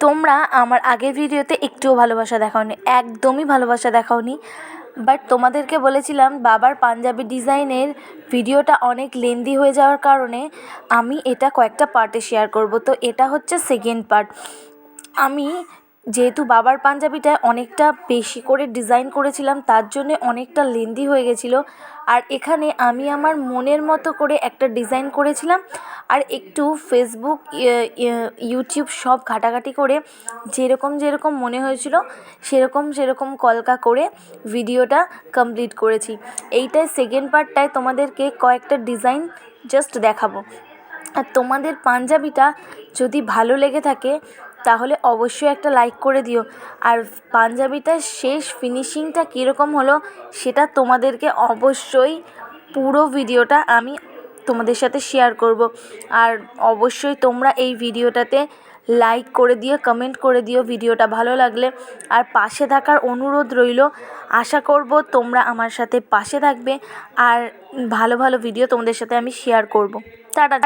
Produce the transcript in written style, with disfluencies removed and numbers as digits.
তোমরা আমার আগের ভিডিওতে একটুও ভালোবাসা দেখাওনি, একদমই ভালোবাসা দেখাওনি। বাট তোমাদেরকে বলেছিলাম বাবার পাঞ্জাবি ডিজাইনের ভিডিওটা অনেক লেন্দি হয়ে যাওয়ার কারণে আমি এটা কয়েকটা পার্টে শেয়ার করব। তো এটা হচ্ছে সেকেন্ড পার্ট। আমি যেহেতু বাবার পাঞ্জাবিটা অনেকটা বেশি করে ডিজাইন করেছিলাম, তার জন্যে অনেকটা লেন্দি হয়ে গেছিলো। আর এখানে আমি আমার মনের মতো করে একটা ডিজাইন করেছিলাম, আর একটু ফেসবুক ইউটিউব সব ঘাটাঘাটি করে যেরকম মনে হয়েছিল সেরকম কলকা করে ভিডিওটা কমপ্লিট করেছি। এইটাই সেকেন্ড পার্টটায় তোমাদেরকে কয়েকটা ডিজাইন জাস্ট দেখাবো। আর তোমাদের পাঞ্জাবিটা যদি ভালো লেগে থাকে তাহলে অবশ্যই একটা লাইক করে দিও। আর পাঞ্জাবিটার শেষ ফিনিশিংটা কীরকম হলো সেটা তোমাদেরকে অবশ্যই পুরো ভিডিওটা আমি তোমাদের সাথে শেয়ার করব। আর অবশ্যই তোমরা এই ভিডিওটাতে লাইক করে দিও, কমেন্ট করে দিও ভিডিওটা ভালো লাগলে। আর পাশে থাকার অনুরোধ রইল। আশা করব তোমরা আমার সাথে পাশে থাকবে আর ভালো ভালো ভিডিও তোমাদের সাথে আমি শেয়ার করব। টাটা।